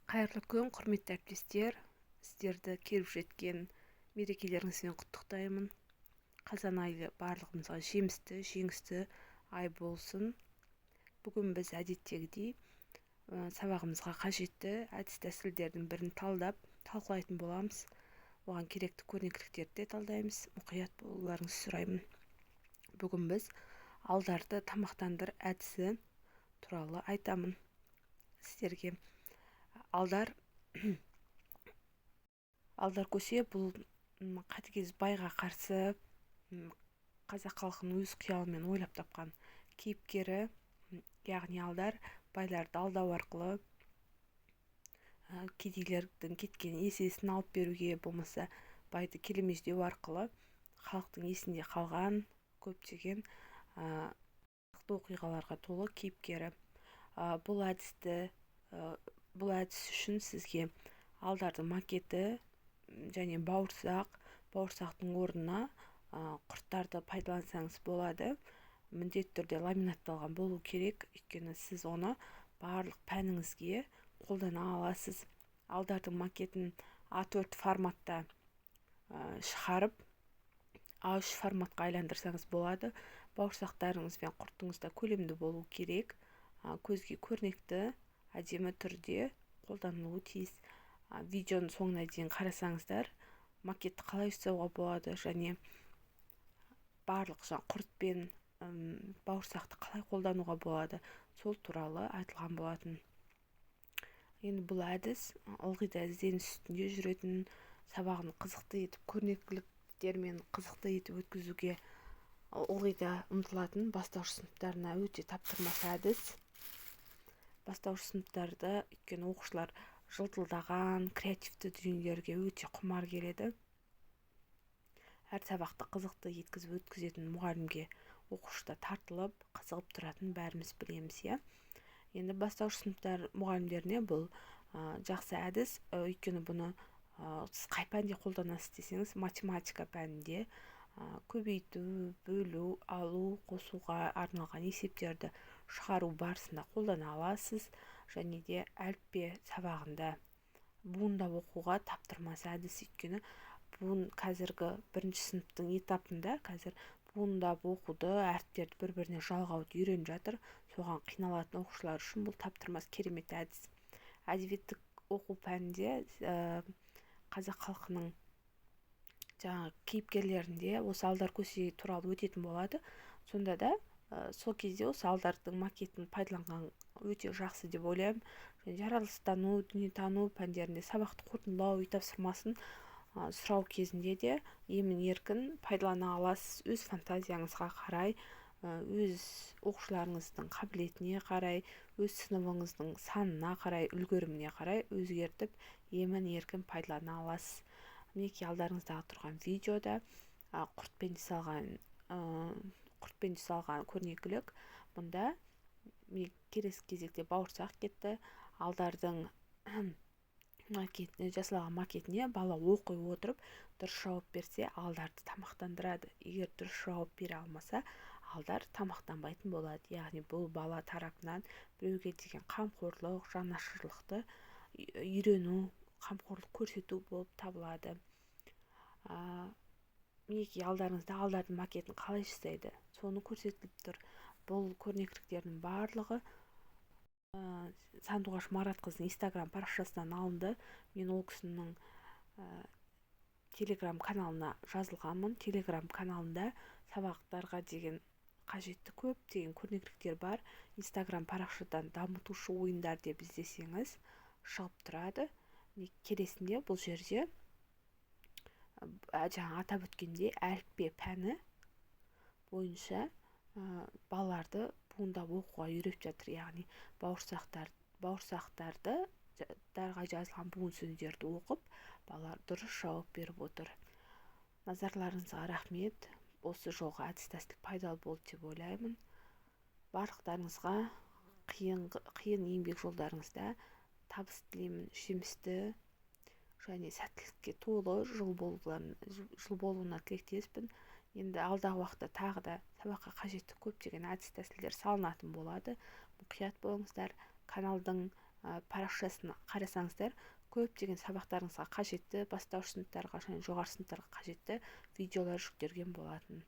Қайырлы күн, құрметті әріптестер. Сіздерді келіп жеткен мерекелеріңізбен құттықтаймын. Қазан айы барлығымызға жемісті ай болсын. Бүгін біз әдеттегідей сабағымызға қажетті әдіс-тәсілдердің бірін талқылайтын боламыз. Оған керекті көрнекіліктерді де талдаймыз. Мұқият болуларыңызды сұраймын. Бүгін біз алдарды тамақтандыр әдісі туралы айтамын сіздерге. Алдар көсе бұл қатыгез байға қарсы қазақ халқының өз қиялымен ойлап тапқан кейіпкері. Яғни алдар байларды алдау арқылы кедейлердің кеткен есесін алып беруге, болмаса байды келемеждеу арқылы халықтың есінде қалған көптеген оқиғаларға толы кейіпкері. Бұл әдіс үшін сізге алдардың макеті және бауырсақтың орнына құрттарды пайдалансаңыз болады. Міндетті түрде ламинатталған болу керек, өйткені сіз оны барлық пәніңізге қолдана аласыз. Алдардың макетін А4 форматта шығарып А3 форматқа айландырсаңыз болады. Бауырсақтарыңыз бен құртыңыз да көлемді болу керек, көзге көрнекті, әдемі түрде қолданылуы тиіс. Видеоның соңына дейін қарасаңыздар, макетті қалай жасауға болады және барлық құрт пен бауырсақты қалай қолдануға болады, сол туралы айтылған болатын. Енді бұл әдіс ылғи да ізденіс үстінде жүретін, сабағын қызықты етіп, көрнекіліктермен қызықты етіп өткізуге ылғи да ұмтылатын бастауыш сыныптарына өте таптырмас әдіс. Бастауыш сыныптарда өйткені оқушылар жылтылдаған, креативті дүниелерге өте құмар келеді. Әр сабақты қызықты еткізіп өткізетін мұғалімге оқушы да тартылып, қызығып тұратын бәріміз білеміз, иә. Енді бастауыш сыныптар мұғалімдеріне бұл жақсы әдіс, өйткені бұны сіз қай пәнде қолданасыз десеңіз, математика пәнінде көбейту, бөлу, алу, қосуға арналған есептерді шығару барысында қолдана аласыз. Және де әліппе сабағында буындап оқуға таптырмас әдіс, өйткені буын қазіргі бірінші сыныптың этапында қазір буындап оқуды, әріптерді бір-біріне жалғауды үйреніп жатыр. Соған қиналатын оқушылар үшін бұл таптырмас керемет әдіс. Әдебиеттік оқу пәнінде қазақ халқының кейіпкерлерінде осы алдар көсе туралы өтетін болады. Сонда да сол кезде осы алдардың макетін пайдаланған өте жақсы деп ойлаймын. Жаралыстану, дүниетану пәндерінде сабақты қорытындылау үй тапсырмасын сұрау кезінде де емін-еркін пайдалана аласыз. Өз фантазияңызға қарай, өз оқушыларыңыздың қабілетіне қарай, өз сыныбыңыздың санына қарай, үлгеріміне қарай өзгертіп емін-еркін пайдалана аласыз. Мінекей алдарыңыздағы тұрған видеода құртпен жасалған көрнекілік. Мұнда келесі кезекте бауырсақ кетті. Алдардың жасалған макетіне бала оқи отырып дұрыс жауап берсе, алдарды тамақтандырады. Егер дұрыс жауап бере алмаса, алдар тамақтанбайтын болады. Яғни бұл бала тарапынан біреуге деген қамқорлық, жанашырлықты үйрену, қамқорлық көрсету болып табылады. Мінекей алдарыңызда алдардың макетін қалай жасайды, соны көрсетіліп тұр. Бұл көрнекіліктердің барлығы Сандуғаш Маратқызының Instagram парақшасынан алынды. Мен ол кісінің Telegram каналына жазылғанмын. Telegram каналында сабақтарға деген қажетті көптеген көрнекіліктер бар. Instagram парақшадан дамытушы ойындар деп іздесеңіз шығып тұрады. Келесінде бұл жерде жаңа атап өткенде әліппе пәні бойынша балаларды буындап оқуға үйретіп жатыр. Яғни бауырсақтарды дарға жазылған буын сөздерді оқып, балалар дұрыс жауап беріп отыр. Назарларыңызға рахмет. Осы жолғы әдіс-тәсіл пайдалы болды деп ойлаймын. Барлықтарыңызға қиын еңбек жолдарыңызда табыс тілеймін. Жемісті және сәттілікке толы жыл болуына тілектеспін. Енді алдағы уақытта тағы да сабаққа қажетті көптеген әдіс-тәсілдер салынатын болады. Мұқият болыңыздар. Каналдың парақшасын қарасаңыздар, көптеген сабақтарыңызға қажетті, бастауыш сыныптарға және жоғары сыныптарға қажетті видеолар жүктелген болатын.